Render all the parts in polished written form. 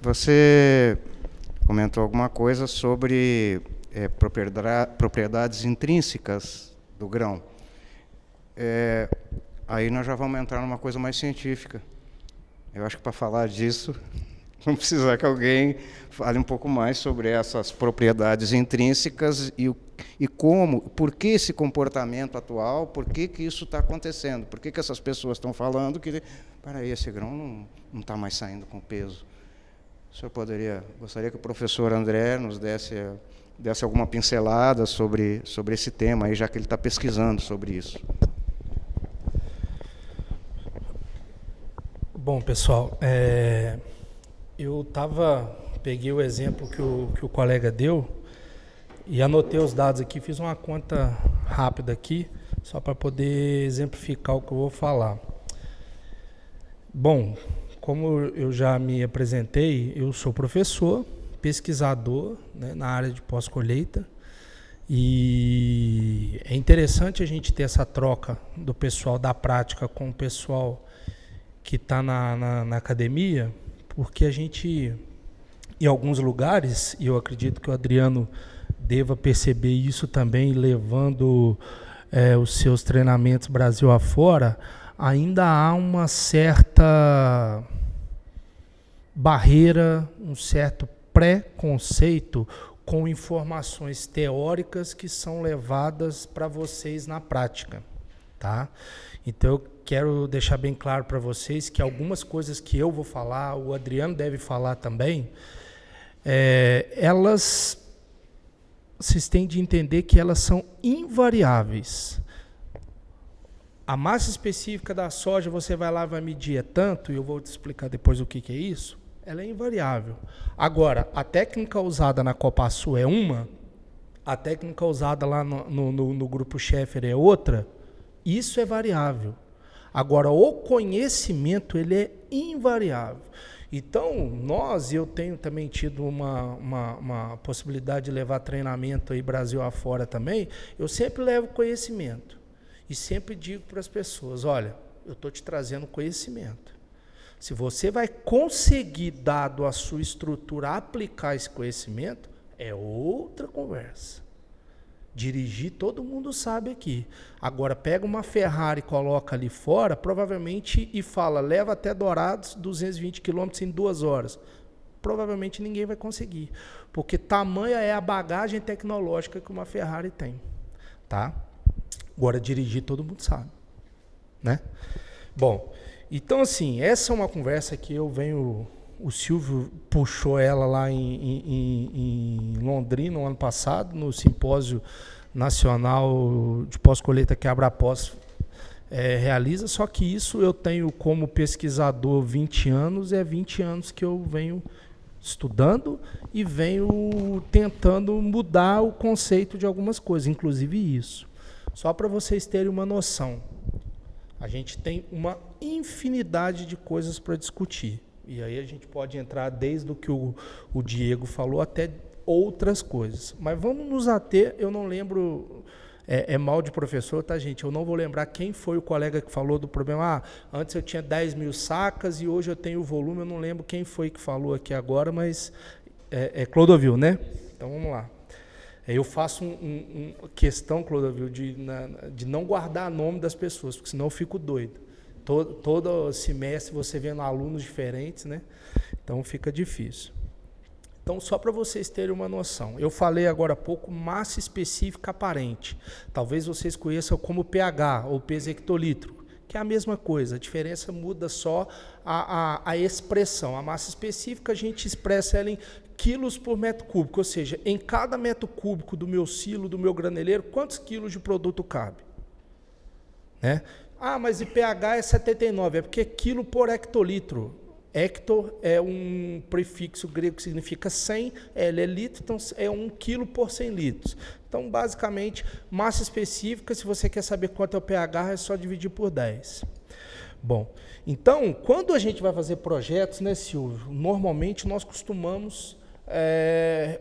você comentou alguma coisa sobre propriedades intrínsecas do grão. Aí nós já vamos entrar numa coisa mais científica. Eu acho que para falar disso, vamos precisar que alguém fale um pouco mais sobre essas propriedades intrínsecas e como, por que esse comportamento atual, por que isso está acontecendo, por que essas pessoas estão falando que, peraí, esse grão não está mais saindo com peso. O senhor gostaria que o professor André nos desse alguma pincelada sobre esse tema, aí, já que ele está pesquisando sobre isso. Bom, pessoal, eu peguei o exemplo que o colega deu e anotei os dados aqui, fiz uma conta rápida aqui, só para poder exemplificar o que eu vou falar. Bom, como eu já me apresentei, eu sou professor, pesquisador, né, na área de pós-colheita, e é interessante a gente ter essa troca do pessoal da prática com o pessoal que está na academia, porque a gente, em alguns lugares, e eu acredito que o Adriano deva perceber isso também, levando os seus treinamentos Brasil afora, ainda há uma certa barreira, um certo preconceito com informações teóricas que são levadas para vocês na prática, tá? Então, eu quero deixar bem claro para vocês que algumas coisas que eu vou falar, o Adriano deve falar também, vocês têm de entender que elas são invariáveis. A massa específica da soja, você vai lá e vai medir tanto, e eu vou te explicar depois o que é isso, ela é invariável. Agora, a técnica usada na Copasul é uma, a técnica usada lá no grupo Schaeffer é outra, isso é variável. Agora, o conhecimento, ele é invariável. Então, eu tenho também tido uma possibilidade de levar treinamento aí Brasil afora também, eu sempre levo conhecimento. E sempre digo para as pessoas, olha, eu estou te trazendo conhecimento. Se você vai conseguir, dado a sua estrutura, aplicar esse conhecimento, é outra conversa. Dirigir, todo mundo sabe aqui. Agora, pega uma Ferrari e coloca ali fora, provavelmente, e fala, leva até Dourados 220 km em 2 horas. Provavelmente ninguém vai conseguir. Porque tamanha é a bagagem tecnológica que uma Ferrari tem. Tá? Agora, dirigir, todo mundo sabe. Né? Bom, então, assim, essa é uma conversa que eu venho... O Silvio puxou ela lá em Londrina, no ano passado, no Simpósio Nacional de Pós-Colheita que a Abrapós realiza, só que isso eu tenho como pesquisador 20 anos, 20 anos que eu venho estudando e venho tentando mudar o conceito de algumas coisas, inclusive isso. Só para vocês terem uma noção, a gente tem uma infinidade de coisas para discutir. E aí a gente pode entrar desde o que o Diego falou até outras coisas. Mas vamos nos ater, eu não lembro, mal de professor, tá, gente? Eu não vou lembrar quem foi o colega que falou do problema. Antes eu tinha 10 mil sacas e hoje eu tenho o volume, eu não lembro quem foi que falou aqui agora, mas é Clodovil, né? Então vamos lá. Eu faço questão, Clodovil, de não guardar o nome das pessoas, porque senão eu fico doido. Todo semestre você vendo alunos diferentes, né? Então fica difícil. Então, só para vocês terem uma noção, eu falei agora há pouco massa específica aparente. Talvez vocês conheçam como pH ou peso hectolitro, que é a mesma coisa, a diferença muda só a expressão. A massa específica a gente expressa ela em quilos por metro cúbico, ou seja, em cada metro cúbico do meu silo, do meu graneleiro, quantos quilos de produto cabe? Né? Mas e pH é 79, é porque é quilo por hectolitro. Hecto é um prefixo grego que significa 100, L é litro, então é 1 quilo por 100 litros. Então, basicamente, massa específica, se você quer saber quanto é o pH, é só dividir por 10. Bom, então, quando a gente vai fazer projetos, né, Silvio, normalmente nós costumamos,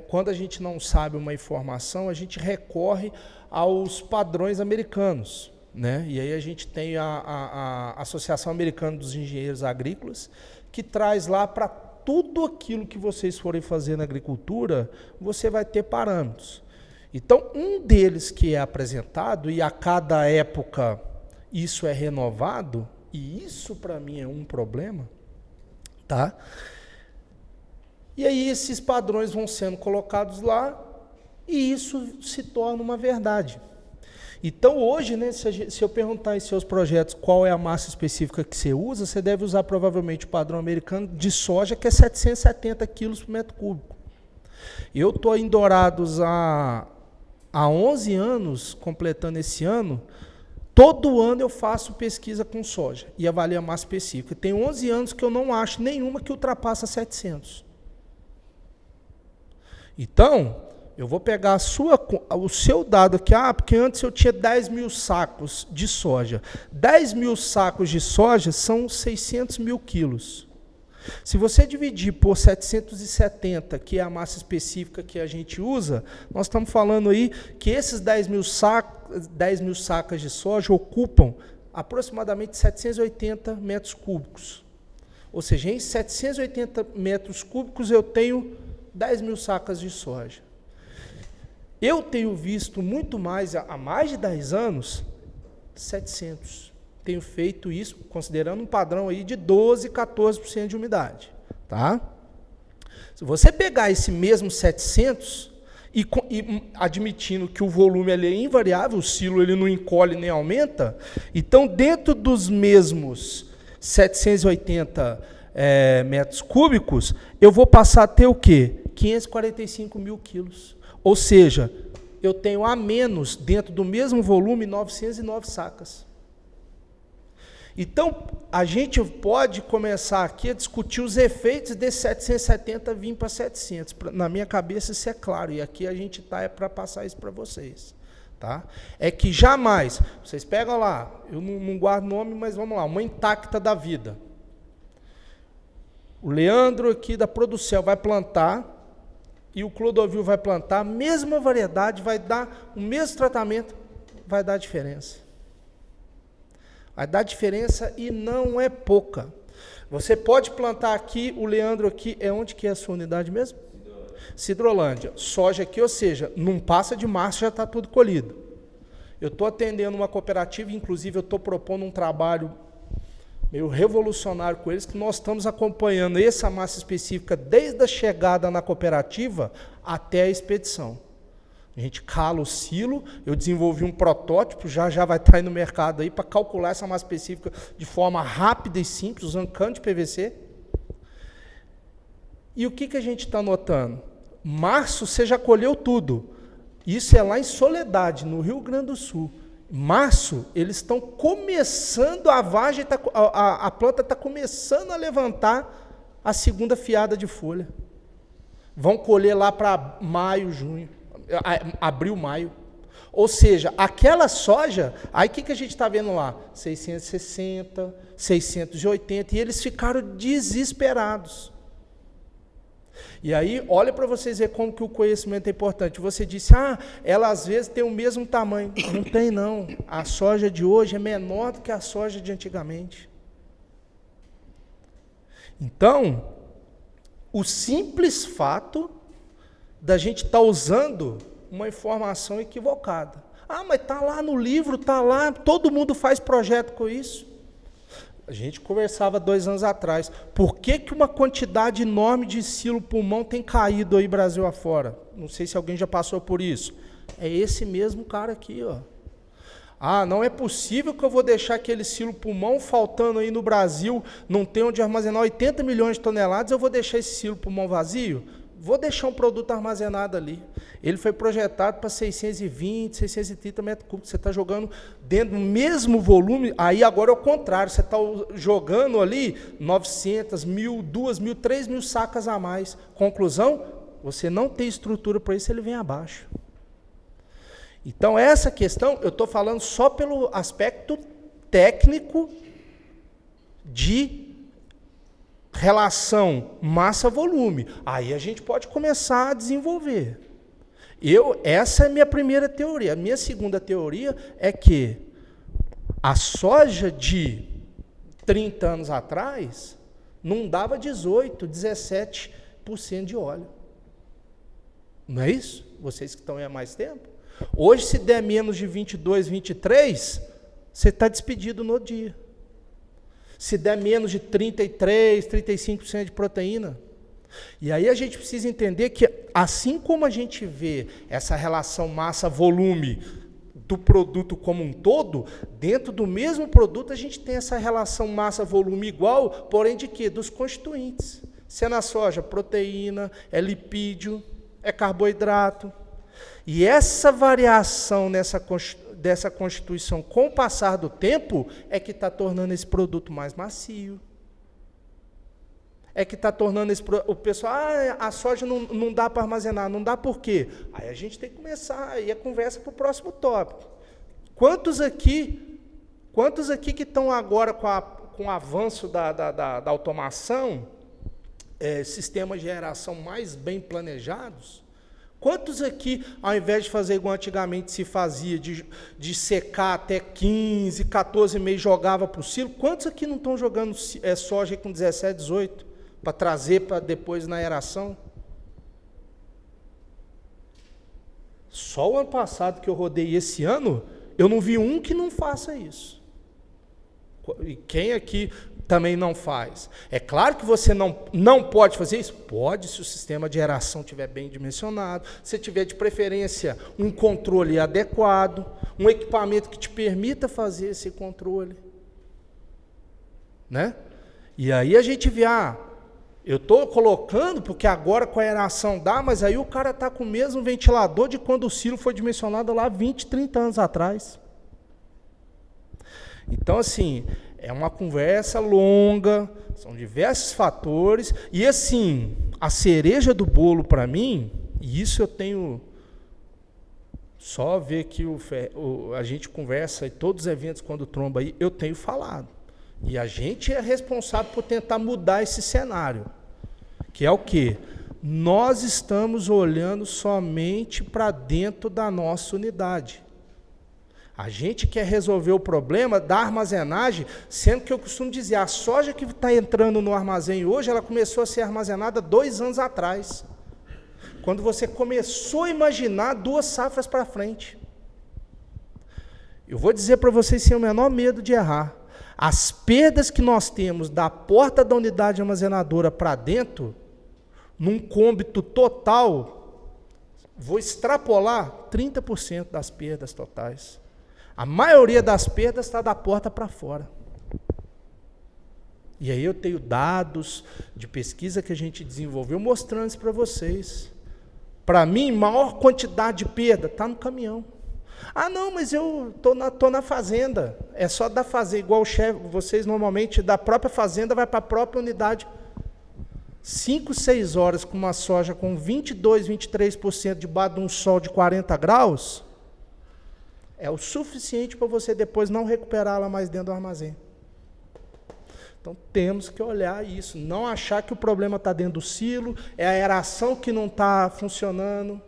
quando a gente não sabe uma informação, a gente recorre aos padrões americanos. Né? E aí a gente tem a Associação Americana dos Engenheiros Agrícolas, que traz lá para tudo aquilo que vocês forem fazer na agricultura, você vai ter parâmetros. Então, um deles que é apresentado, e a cada época isso é renovado, e isso para mim é um problema, tá? E aí esses padrões vão sendo colocados lá, e isso se torna uma verdade. Então, hoje, né, se eu perguntar em seus projetos qual é a massa específica que você usa, você deve usar provavelmente o padrão americano de soja, que é 770 quilos por metro cúbico. Eu estou em Dourados há 11 anos, completando esse ano, todo ano eu faço pesquisa com soja e avalio a massa específica. Tem 11 anos que eu não acho nenhuma que ultrapassa 700. Então, eu vou pegar o seu dado aqui, porque antes eu tinha 10 mil sacos de soja. 10 mil sacos de soja são 600 mil quilos. Se você dividir por 770, que é a massa específica que a gente usa, nós estamos falando aí que esses 10 mil sacas de soja ocupam aproximadamente 780 metros cúbicos. Ou seja, em 780 metros cúbicos eu tenho 10 mil sacas de soja. Eu tenho visto muito mais, há mais de 10 anos, 700. Tenho feito isso, considerando um padrão aí de 12%, 14% de umidade. Tá? Se você pegar esse mesmo 700 e admitindo que o volume ali é invariável, o silo ele não encolhe nem aumenta, então dentro dos mesmos 780 metros cúbicos, eu vou passar a ter o quê? 545 mil quilos. Ou seja, eu tenho a menos, dentro do mesmo volume, 909 sacas. Então, a gente pode começar aqui a discutir os efeitos desse 770 vir para 700. Na minha cabeça isso é claro, e aqui a gente está para passar isso para vocês. Tá? É que jamais, vocês pegam lá, eu não guardo nome, mas vamos lá, uma Intacta da vida. O Leandro aqui da Producel vai plantar, e o Clodovil vai plantar, a mesma variedade, vai dar o mesmo tratamento, vai dar diferença. Vai dar diferença e não é pouca. Você pode plantar aqui, o Leandro aqui, onde que é a sua unidade mesmo? Cidrolândia. Soja aqui, ou seja, não passa de março, já está tudo colhido. Eu estou atendendo uma cooperativa, inclusive eu estou propondo um trabalho meio revolucionário com eles, que nós estamos acompanhando essa massa específica desde a chegada na cooperativa até a expedição. A gente cala o silo, eu desenvolvi um protótipo, já vai estar aí no mercado aí para calcular essa massa específica de forma rápida e simples, usando cano de PVC. E o que a gente está notando? Março você já colheu tudo. Isso é lá em Soledade, no Rio Grande do Sul. Março, eles estão começando, a vagem, a planta está começando a levantar a segunda fiada de folha. Vão colher lá para maio, junho, abril, maio. Ou seja, aquela soja, aí o que a gente está vendo lá? 660, 680, e eles ficaram desesperados. E aí, olha para vocês verem como que o conhecimento é importante. Você disse, ela às vezes tem o mesmo tamanho. Não tem, não. A soja de hoje é menor do que a soja de antigamente. Então, o simples fato da gente estar usando uma informação equivocada. Mas está lá no livro, está lá, todo mundo faz projeto com isso. A gente conversava 2 anos atrás. Por que uma quantidade enorme de silo pulmão tem caído aí Brasil afora? Não sei se alguém já passou por isso. É esse mesmo cara aqui, ó. Não é possível que eu vou deixar aquele silo pulmão faltando aí no Brasil, não tem onde armazenar 80 milhões de toneladas, eu vou deixar esse silo pulmão vazio? Vou deixar um produto armazenado ali. Ele foi projetado para 620, 630 metros cúbicos. Você está jogando dentro do mesmo volume, aí agora é o contrário. Você está jogando ali 900, 1.000, 2.000, 3.000 sacas a mais. Conclusão, você não tem estrutura para isso, ele vem abaixo. Então, essa questão, eu estou falando só pelo aspecto técnico de relação massa-volume. Aí a gente pode começar a desenvolver. Essa é a minha primeira teoria. A minha segunda teoria é que a soja de 30 anos atrás não dava 18%, 17% de óleo. Não é isso? Vocês que estão aí há mais tempo. Hoje, se der menos de 22, 23, você está despedido no dia. Se der menos de 33, 35% de proteína. E aí a gente precisa entender que, assim como a gente vê essa relação massa-volume do produto como um todo, dentro do mesmo produto a gente tem essa relação massa-volume igual, porém de quê? Dos constituintes. Se é na soja, proteína, é lipídio, é carboidrato. E essa variação dessa constituição com o passar do tempo é que está tornando esse produto mais macio. É que está tornando o pessoal, a soja não dá para armazenar. Não dá por quê? Aí a gente tem que começar aí a conversa para o próximo tópico. Quantos aqui que estão agora com o avanço da automação, sistemas de geração mais bem planejados? Quantos aqui, ao invés de fazer igual antigamente se fazia, de secar até 15, 14 meses, jogava para o silo, quantos aqui não estão jogando soja com 17, 18? Para trazer para depois na aeração? Só o ano passado que eu rodei esse ano, eu não vi um que não faça isso. E quem aqui também não faz? É claro que você não pode fazer isso? Pode, se o sistema de aeração estiver bem dimensionado, se tiver de preferência um controle adequado, um equipamento que te permita fazer esse controle. Né? E aí a gente vê, eu estou colocando, porque agora com a aeração dá, mas aí o cara está com o mesmo ventilador de quando o silo foi dimensionado lá 20, 30 anos atrás. Então, assim, é uma conversa longa, são diversos fatores, e assim, a cereja do bolo para mim, e isso eu tenho, só ver que a gente conversa em todos os eventos quando tromba aí, eu tenho falado. E a gente é responsável por tentar mudar esse cenário, que é o quê? Nós estamos olhando somente para dentro da nossa unidade. A gente quer resolver o problema da armazenagem, sendo que eu costumo dizer, a soja que está entrando no armazém hoje, ela começou a ser armazenada 2 anos atrás, quando você começou a imaginar 2 safras para frente. Eu vou dizer para vocês sem o menor medo de errar, as perdas que nós temos da porta da unidade armazenadora para dentro, num cômbito total, vou extrapolar 30% das perdas totais. A maioria das perdas está da porta para fora. E aí eu tenho dados de pesquisa que a gente desenvolveu mostrando isso para vocês. Para mim, maior quantidade de perda está no caminhão. Não, mas eu tô na fazenda. É só da fazenda, igual o chefe, vocês normalmente, da própria fazenda vai para a própria unidade. 5, 6 horas com uma soja com 22, 23% debaixo de um sol de 40 graus, é o suficiente para você depois não recuperá-la mais dentro do armazém. Então temos que olhar isso, não achar que o problema está dentro do silo, é a aeração que não está funcionando.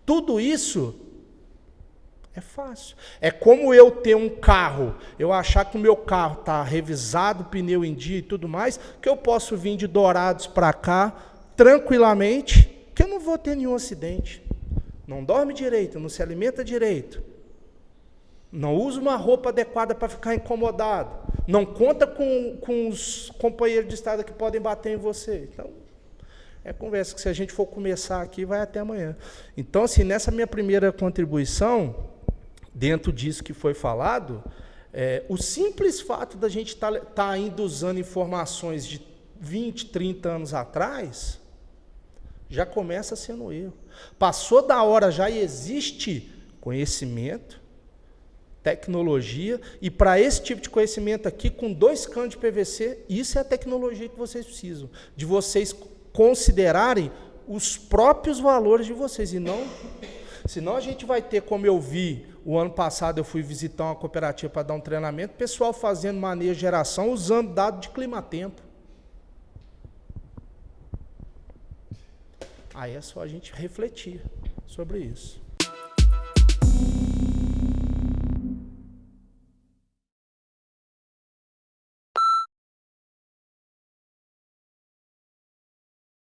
Tudo isso é fácil. É como eu ter um carro, eu achar que o meu carro está revisado, pneu em dia e tudo mais, que eu posso vir de Dourados para cá, tranquilamente, que eu não vou ter nenhum acidente. Não dorme direito, não se alimenta direito, não usa uma roupa adequada para ficar incomodado, não conta com os companheiros de estrada que podem bater em você. Então, é conversa que se a gente for começar aqui, vai até amanhã. Então, assim, nessa minha primeira contribuição, dentro disso que foi falado, o simples fato da gente estar ainda usando informações de 20, 30 anos atrás, já começa sendo um erro. Passou da hora, já existe conhecimento, tecnologia, e para esse tipo de conhecimento aqui, com 2 canos de PVC, isso é a tecnologia que vocês precisam, de vocês considerarem os próprios valores de vocês, e não... Senão a gente vai ter, como eu vi, o ano passado eu fui visitar uma cooperativa para dar um treinamento, pessoal fazendo manejo de geração, usando dados de clima-tempo. Aí é só a gente refletir sobre isso.